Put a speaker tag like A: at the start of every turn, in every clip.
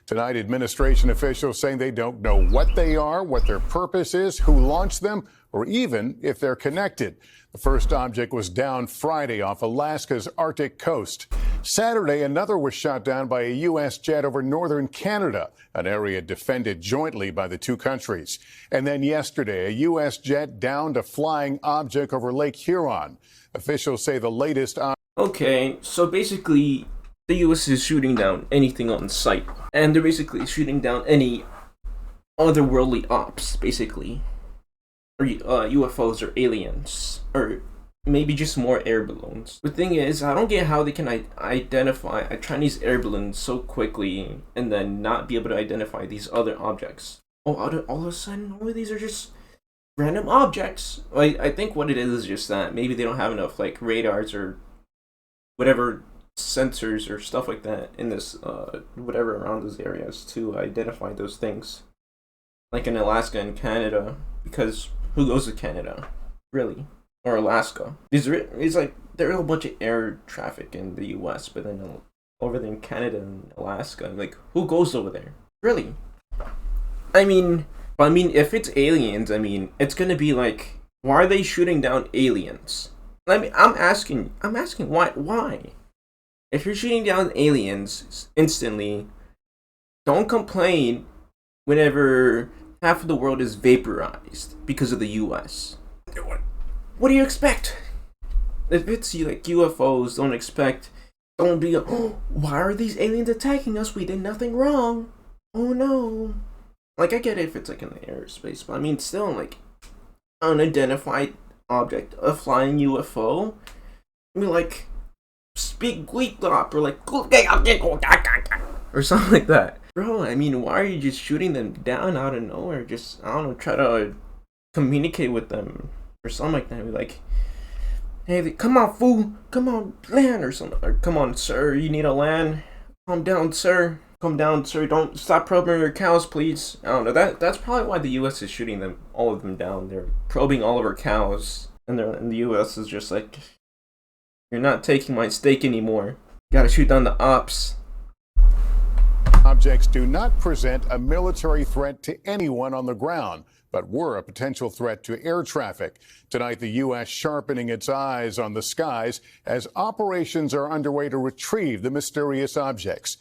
A: Tonight, administration officials saying they don't know what they are, what their purpose is, who launched them, or even if they're connected. The first object was down Friday off Alaska's Arctic coast. Saturday, another was shot down by a U.S. jet over northern Canada, an area defended jointly by the two countries. And then yesterday, a U.S. jet downed a flying object over Lake Huron. Officials say the latest.
B: Okay, so basically, the U.S. is shooting down anything on sight, and they're basically shooting down any otherworldly ops, basically, or UFOs or aliens, or maybe just more air balloons. The thing is, I don't get how they can identify a Chinese air balloon so quickly and then not be able to identify these other objects. Oh, all of a sudden, all of these are just random objects. I think what it is just that maybe they don't have enough like radars or whatever sensors or stuff like that in this whatever around those areas to identify those things, like in Alaska and Canada, because who goes to Canada, really, or Alaska? It's like there's a bunch of air traffic in the U.S., but then over there in Canada and Alaska, like who goes over there, really? I mean, if it's aliens, I mean, it's gonna be like, why are they shooting down aliens? I mean, I'm asking why? If you're shooting down aliens instantly, don't complain whenever half of the world is vaporized because of the U.S. What do you expect? If it's like UFOs, don't be, oh, why are these aliens attacking us? We did nothing wrong. Oh no. Like, I get it if it's like in the airspace, but I mean, still, like, unidentified object, a flying UFO. I mean, like, speak Gleeklop or like, or something like that. Bro, I mean, why are you just shooting them down out of nowhere? Just, I don't know, try to communicate with them or something like that. Be like, hey, come on, fool, come on, land or something. Or, come on, sir, you need a land. Calm down, sir. Calm down, sir. Don't stop probing your cows, please. I don't know. That's probably why the U.S. is shooting them, all of them down. They're probing all of our cows, and the U.S. is just like, you're not taking my steak anymore. Gotta shoot down the ops.
A: Objects do not present a military threat to anyone on the ground, but were a potential threat to air traffic. Tonight, the U.S. sharpening its eyes on the skies as operations are underway to retrieve the mysterious objects.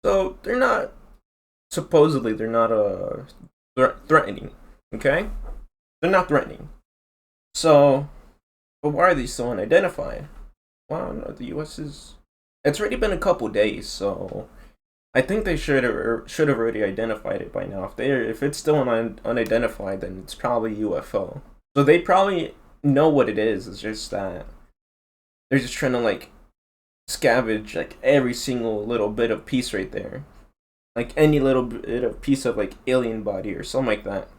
B: So supposedly they're not threatening, okay? They're not threatening. So, but why are they still unidentified? Well, no, the U.S. it's already been a couple days, so I think they should have already identified it by now. If it's still unidentified, then it's probably UFO. So they probably know what it is. It's just that they're just trying to like scavenge like every single little bit of piece right there, like any little bit of piece of like alien body or something like that,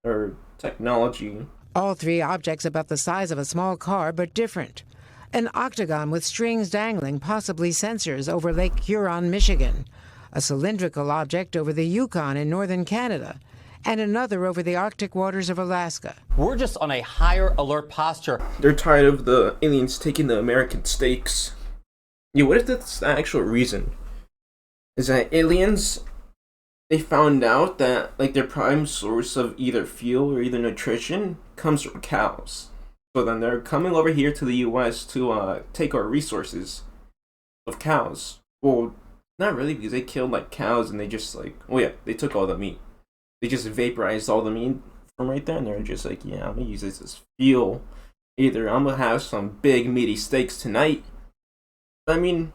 B: or technology.
C: All three objects about the size of a small car, but different. An octagon with strings dangling, possibly sensors, over Lake Huron, Michigan. A cylindrical object over the Yukon in northern Canada. And another over the Arctic waters of Alaska.
D: We're just on a higher alert posture.
B: They're tired of the aliens taking the American steaks. Yeah, what if that's the actual reason? Is that aliens, they found out that like their prime source of either fuel or either nutrition comes from cows. So then they're coming over here to the U.S. to take our resources of cows. Well, not really, because they killed like cows and they just like, oh yeah, they took all the meat. They just vaporized all the meat from right there, and they're just like, yeah, I'm gonna use this as fuel. Either I'm gonna have some big meaty steaks tonight. I mean,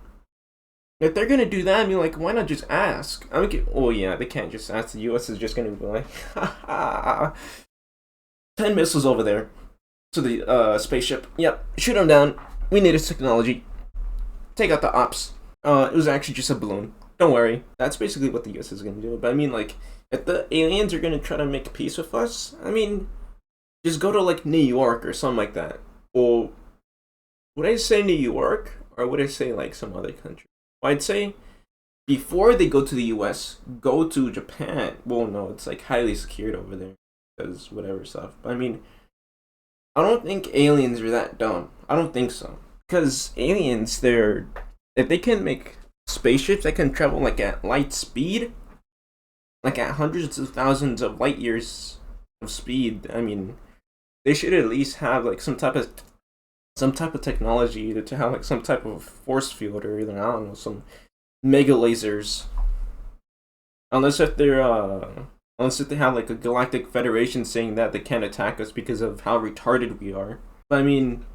B: if they're gonna do that, I mean, like, why not just ask? I mean, oh yeah, they can't just ask. The U.S. is just gonna be like, ha ha, 10 missiles over there to the spaceship. Yep, shoot them down. We need this technology. Take out the ops. It was actually just a balloon. Don't worry. That's basically what the U.S. is gonna do. But I mean, like, if the aliens are gonna try to make peace with us, I mean, just go to like New York or something like that. Or would I say New York, or would I say like some other country? Well, I'd say before they go to the U.S., go to Japan. Well, no, it's like highly secured over there because whatever stuff. But I mean, I don't think aliens are that dumb. I don't think so. Because aliens, if they can make spaceships that can travel like at light speed, like at hundreds of thousands of light years of speed. I mean, they should at least have like some type of technology to have like some type of force field, or either, I don't know, some mega lasers. Unless if they have like a galactic federation saying that they can't attack us because of how retarded we are. But I mean,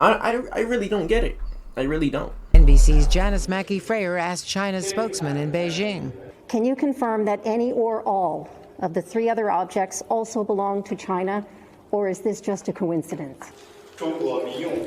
B: I really don't get it. I really don't.
C: NBC's Janice Mackey-Freyer asked China's spokesman in Beijing.
E: Can you confirm that any or all of the 3 other objects also belong to China, or is this just a coincidence?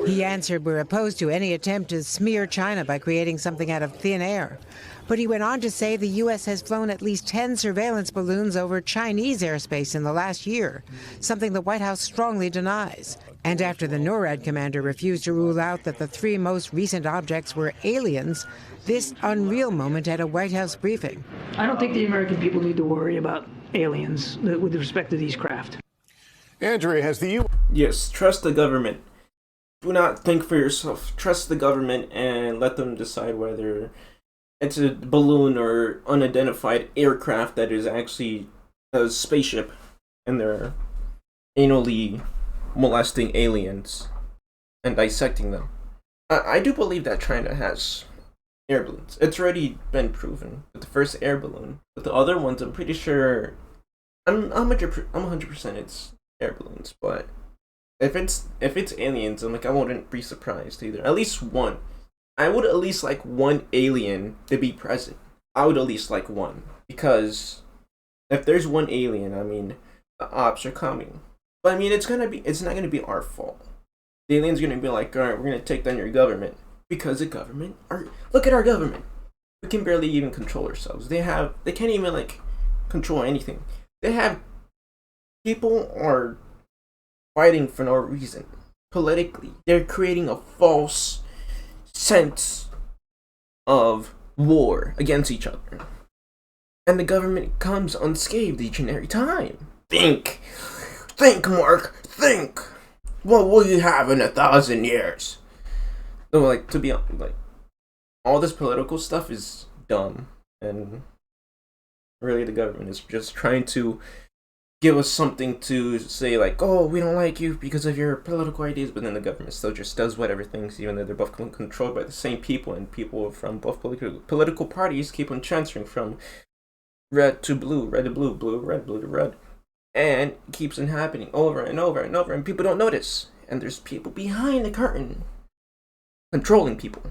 C: He answered, we're opposed to any attempt to smear China by creating something out of thin air. But he went on to say the U.S. has flown at least 10 surveillance balloons over Chinese airspace in the last year, something the White House strongly denies. And after the NORAD commander refused to rule out that the 3 most recent objects were aliens, this unreal moment at a White House briefing.
F: I don't think the American people need to worry about aliens with respect to these craft.
A: Andrea, has the U.S.
B: Yes, trust the government. Do not think for yourself. Trust the government and let them decide whether it's a balloon or unidentified aircraft that is actually a spaceship, and they're anally molesting aliens and dissecting them. I do believe that China has air balloons. It's already been proven with the first air balloon. With the other ones, I'm pretty sure. I'm 100% it's air balloons. But if it's aliens, I wouldn't be surprised either. At least one. I would at least like one alien to be present. I would at least like one, because if there's one alien, I mean, the ops are coming. But I mean, it's not gonna be our fault. The alien's gonna be like, all right, we're gonna take down your government, because the government look at our government. We can barely even control ourselves. They can't even like control anything. People are fighting for no reason politically. They're creating a false sense of war against each other, and the government comes unscathed each and every time. Think, Mark, think. What will you have in 1,000 years? So, like, to be like, all this political stuff is dumb, and really the government is just trying to give us something to say, like, oh, we don't like you because of your political ideas, but then the government still just does whatever things, even though they're both controlled by the same people, and people from both political parties keep on transferring from red to blue, red to blue, blue, red, blue to red, and it keeps on happening over and over and over, and people don't notice, and there's people behind the curtain controlling people.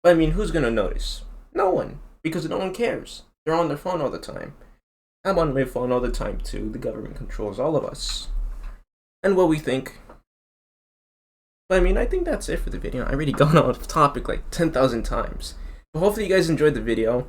B: But I mean, who's gonna notice? No one, because no one cares. They're on their phone all the time. I'm on my phone all the time too. The government controls all of us and what we think. But I mean, I think that's it for the video. I already gone off topic like 10,000 times. But hopefully you guys enjoyed the video.